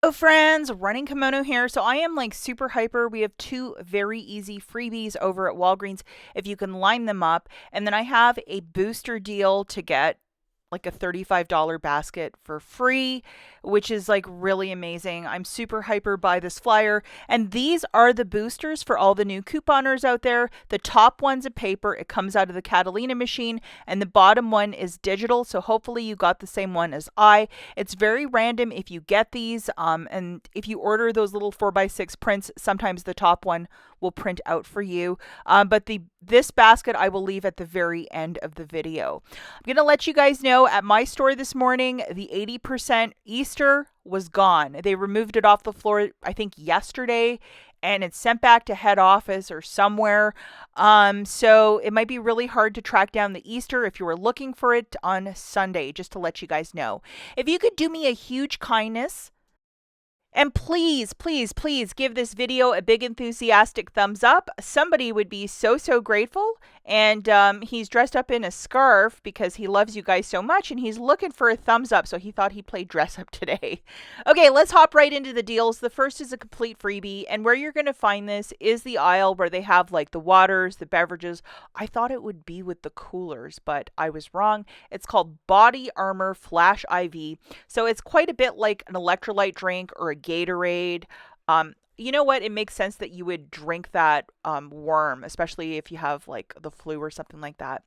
Oh friends, Running Kimono here. So I am like super hyper. We have two very easy freebies over at Walgreens if you can line them up. And then I have a booster deal to get like a $35 basket for free, which is like really amazing. I'm super hyper by this flyer. And these are the boosters for all the new couponers out there. The top one's a paper, it comes out of the Catalina machine, and the bottom one is digital. So hopefully you got the same one as I. It's very random if you get these. And if you order those little 4x6 prints, sometimes the top one will print out for you. But this basket I will leave at the very end of the video. I'm going to let you guys know at my store this morning, the 80% Easter was gone. They removed it off the floor, I think, yesterday, and it's sent back to head office or somewhere. So it might be really hard to track down the Easter if you were looking for it on Sunday, just to let you guys know. If you could do me a huge kindness, and please, please, please give this video a big enthusiastic thumbs up. Somebody would be so, so grateful. And he's dressed up in a scarf because he loves you guys so much, and he's looking for a thumbs up, so he thought he'd play dress up today. Okay, let's hop right into the deals. The first is a complete freebie, and where you're going to find this is the aisle where they have like the waters, the beverages. I thought it would be with the coolers, but I was wrong. It's called Body Armor Flash IV. So it's quite a bit like an electrolyte drink or a Gatorade. You know what? It makes sense that you would drink that warm, especially if you have like the flu or something like that.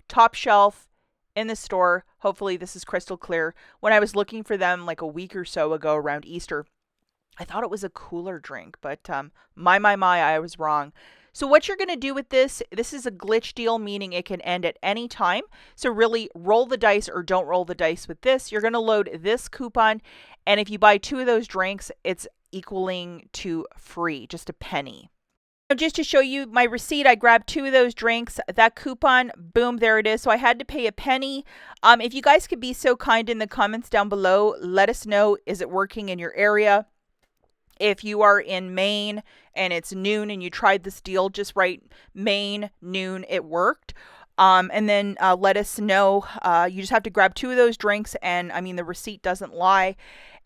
Top shelf in the store. Hopefully this is crystal clear. When I was looking for them like a week or so ago around Easter, I thought it was a cooler drink, but my, I was wrong. So what you're going to do with this is a glitch deal, meaning it can end at any time. So really roll the dice or don't roll the dice with this. You're going to load this coupon, and if you buy two of those drinks, it's equaling to free, just a penny. Now, just to show you my receipt, I grabbed two of those drinks. That coupon, boom, there it is. So I had to pay a penny. If you guys could be so kind in the comments down below, let us know, is it working in your area? If you are in Maine and it's noon and you tried this deal, just write Maine, noon, it worked. And then let us know. You just have to grab two of those drinks, and I mean, the receipt doesn't lie.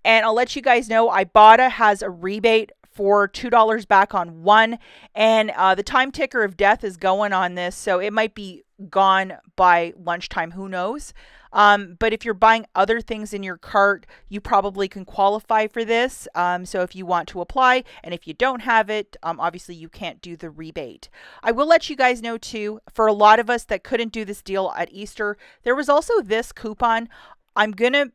And I'll let you guys know, IBOTTA has a rebate for $2 back on one. And the time ticker of death is going on this, so it might be gone by lunchtime. Who knows? But if you're buying other things in your cart, you probably can qualify for this. So if you want to apply, and if you don't have it, obviously you can't do the rebate. I will let you guys know too, for a lot of us that couldn't do this deal at Easter, there was also this coupon. I'm going to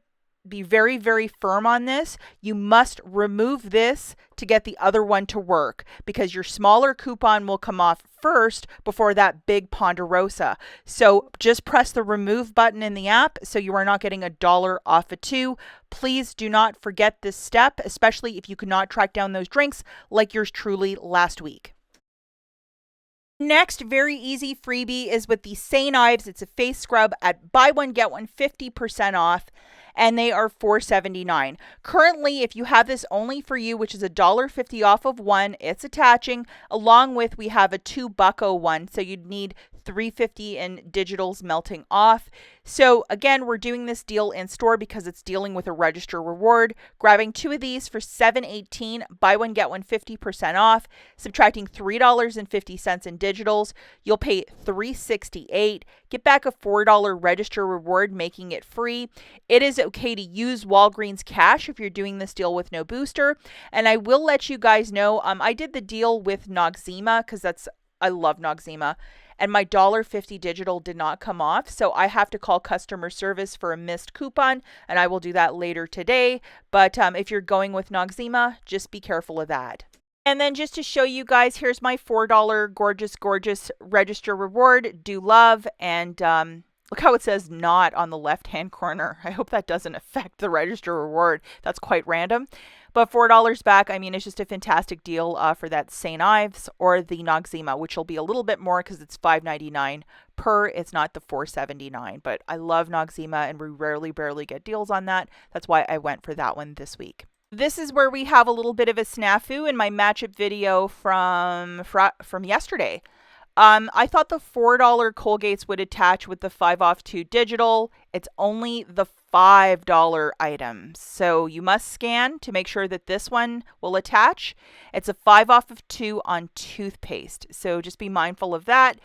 be very, very firm on this. You must remove this to get the other one to work, because your smaller coupon will come off first before that big Ponderosa. So just press the remove button in the app so you are not getting $1 off of two. Please do not forget this step, especially if you could not track down those drinks like yours truly last week. Next, very easy freebie is with the St. Ives. It's a face scrub at buy one, get one 50% off, and they are $4.79. Currently, if you have this only for you, which is $1.50 off of one, it's attaching. Along with, we have a $2 one, so you'd need $3.50 in digitals melting off. So again, we're doing this deal in store because it's dealing with a register reward. Grabbing two of these for $7.18, buy one, get one 50% off. Subtracting $3.50 in digitals, you'll pay $3.68. Get back a $4 register reward, making it free. It is okay to use Walgreens cash if you're doing this deal with no booster. And I will let you guys know, I did the deal with Noxzema because I love Noxzema, and my $1.50 digital did not come off, so I have to call customer service for a missed coupon, and I will do that later today. But if you're going with Noxzema, just be careful of that. And then just to show you guys, here's my $4 gorgeous, gorgeous register reward. Do love, and look how it says not on the left-hand corner. I hope that doesn't affect the register reward. That's quite random. But $4 back, I mean, it's just a fantastic deal for that St. Ives or the Noxzema, which will be a little bit more because it's $5.99 per. It's not the $4.79. But I love Noxzema, and we barely get deals on that. That's why I went for that one this week. This is where we have a little bit of a snafu in my matchup video from yesterday. I thought the $4 Colgates would attach with the 5 off 2 digital. It's only the $5 items. So you must scan to make sure that this one will attach. It's a 5 off of 2 on toothpaste. So just be mindful of that.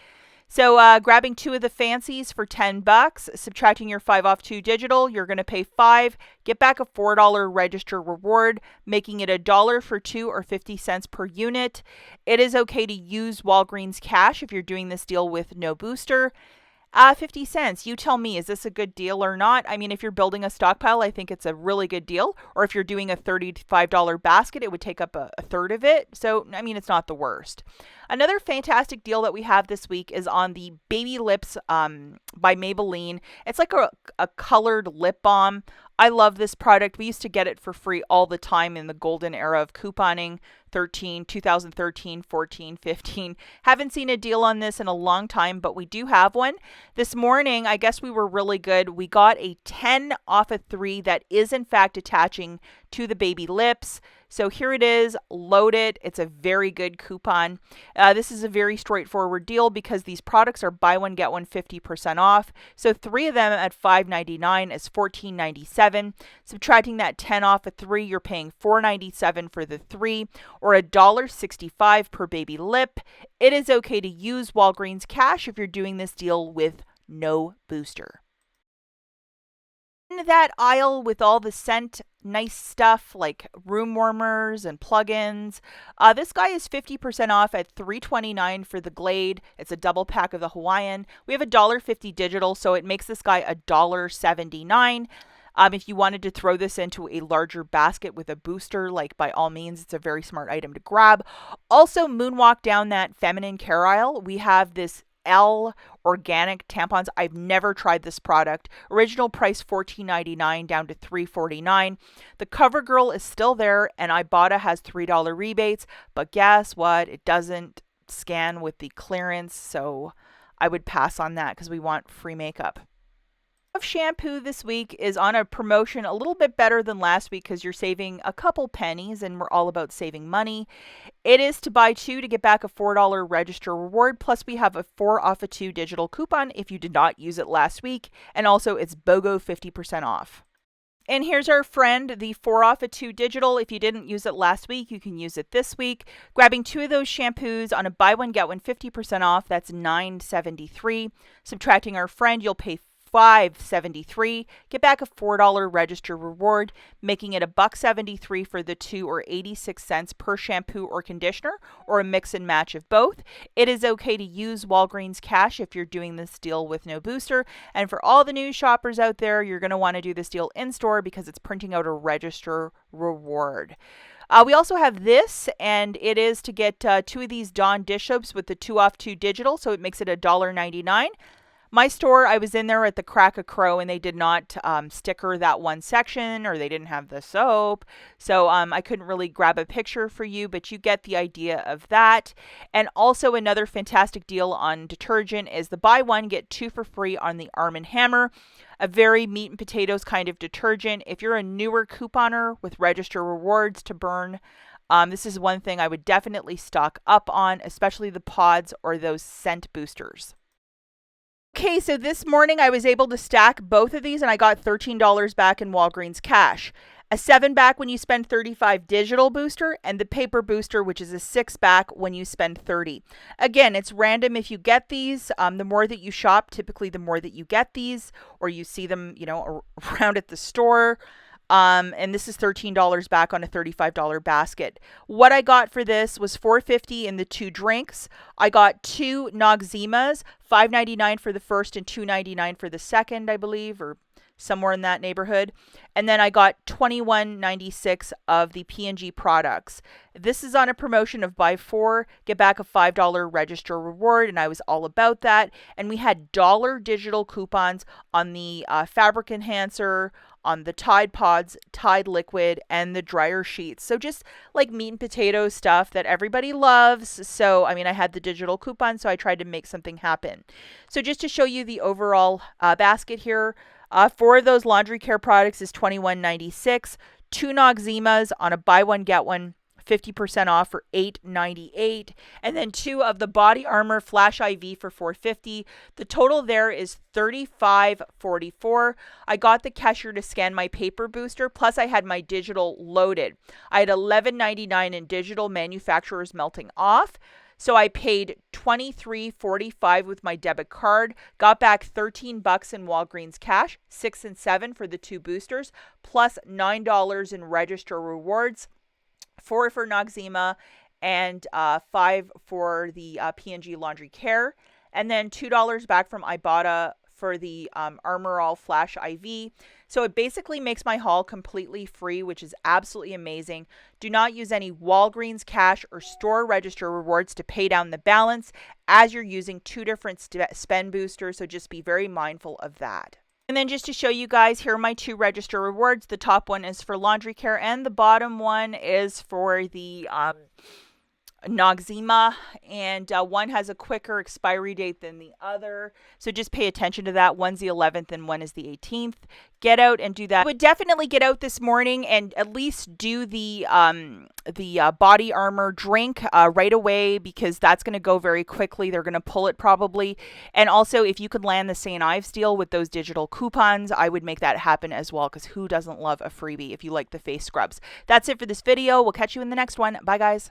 So grabbing two of the fancies for $10, subtracting your 5 off 2 digital, you're going to pay 5, get back a $4 register reward, making it $1 for 2 or 50 cents per unit. It is okay to use Walgreens cash if you're doing this deal with no booster. 50 cents. You tell me, is this a good deal or not? I mean, if you're building a stockpile, I think it's a really good deal. Or if you're doing a $35 basket, it would take up a third of it. So, I mean, it's not the worst. Another fantastic deal that we have this week is on the Baby Lips by Maybelline. It's like a colored lip balm. I love this product. We used to get it for free all the time in the golden era of couponing, 2013, 14, 15. Haven't seen a deal on this in a long time, but we do have one. This morning, I guess we were really good. We got a 10 off of 3 that is in fact attaching to the Baby Lips. So here it is, load it. It's a very good coupon. This is a very straightforward deal because these products are buy one, get one 50% off. So 3 of them at $5.99 is $14.97. Subtracting that 10 off of 3, you're paying $4.97 for the 3 or $1.65 per baby lip. It is okay to use Walgreens cash if you're doing this deal with no booster. In that aisle with all the scent nice stuff like room warmers and plugins. This guy is 50% off at $3.29 for the Glade. It's a double pack of the Hawaiian. We have $1.50 digital, so it makes this guy $1.79. If you wanted to throw this into a larger basket with a booster, like by all means, it's a very smart item to grab. Also, moonwalk down that feminine care aisle. We have this L organic tampons. I've never tried this product. Original price $14.99 down to $3.49. The CoverGirl is still there, and IBOTTA has $3 rebates. But guess what? It doesn't scan with the clearance, so I would pass on that because we want free makeup. Shampoo this week is on a promotion a little bit better than last week because you're saving a couple pennies, and we're all about saving money. It is to buy 2 to get back a $4 register reward, plus we have a 4 off of 2 digital coupon if you did not use it last week, and also it's BOGO 50% off. And here's our friend, the 4 off of 2 digital. If you didn't use it last week, you can use it this week. Grabbing 2 of those shampoos on a buy one, get one 50% off, that's $9.73. Subtracting our friend, you'll pay $5.73. Get back a $4 register reward, making it $1.73 for the 2 or 86 cents per shampoo or conditioner, or a mix and match of both. It is okay to use Walgreens cash if you're doing this deal with no booster. And for all the new shoppers out there, you're going to want to do this deal in store because it's printing out a register reward. We also have this, and it is to get 2 of these Dawn dish soaps with the 2 off 2 digital, so it makes it $1.99. My store, I was in there at the crack of crow, and they did not sticker that one section, or they didn't have the soap. So I couldn't really grab a picture for you, but you get the idea of that. And also another fantastic deal on detergent is the buy one, get 2 for free on the Arm & Hammer. A very meat and potatoes kind of detergent. If you're a newer couponer with register rewards to burn, this is one thing I would definitely stock up on, especially the pods or those scent boosters. Okay, so this morning I was able to stack both of these, and I got $13 back in Walgreens cash. A 7 back when you spend $35 digital booster, and the paper booster, which is a 6 back when you spend $30. Again, it's random if you get these. The more that you shop, typically the more that you get these, or you see them, around at the store. And this is $13 back on a $35 basket. What I got for this was $4.50 in the 2 drinks. I got 2 Noxemas, $5.99 for the first and $2.99 for the second, I believe, or somewhere in that neighborhood. And then I got $21.96 of the P&G products. This is on a promotion of buy 4, get back a $5 register reward, and I was all about that. And we had dollar digital coupons on the fabric enhancer, on the Tide Pods, Tide Liquid, and the dryer sheets. So just like meat and potato stuff that everybody loves. So, I had the digital coupon, so I tried to make something happen. So just to show you the overall basket here, 4 of those laundry care products is $21.96. 2 Noxemas on a buy one, get one 50% off for $8.98. And then 2 of the Body Armor Flash IV for $4.50. The total there is $35.44. I got the cashier to scan my paper booster, plus I had my digital loaded. I had $11.99 in digital, manufacturers melting off. So I paid $23.45 with my debit card, got back $13 in Walgreens cash, 6 and 7 for the 2 boosters, plus $9 in register rewards, 4 for Noxzema, and 5 for the P&G Laundry Care, and then $2 back from IBOTTA for the Armor All Flash IV. So it basically makes my haul completely free, which is absolutely amazing. Do not use any Walgreens cash or store register rewards to pay down the balance, as you're using 2 different spend boosters, so just be very mindful of that. And then just to show you guys, here are my 2 register rewards. The top one is for laundry care, and the bottom one is for the Noxzema, and one has a quicker expiry date than the other, so just pay attention to that. One's the 11th and one is the 18th. Get out and do that. I would definitely get out this morning and at least do the Body Armor drink right away, because that's going to go very quickly. They're going to pull it probably. And also, if you could land the St. Ives deal with those digital coupons, I would make that happen as well, because who doesn't love a freebie if you like the face scrubs? That's it for this video. We'll catch you in the next one. Bye, guys.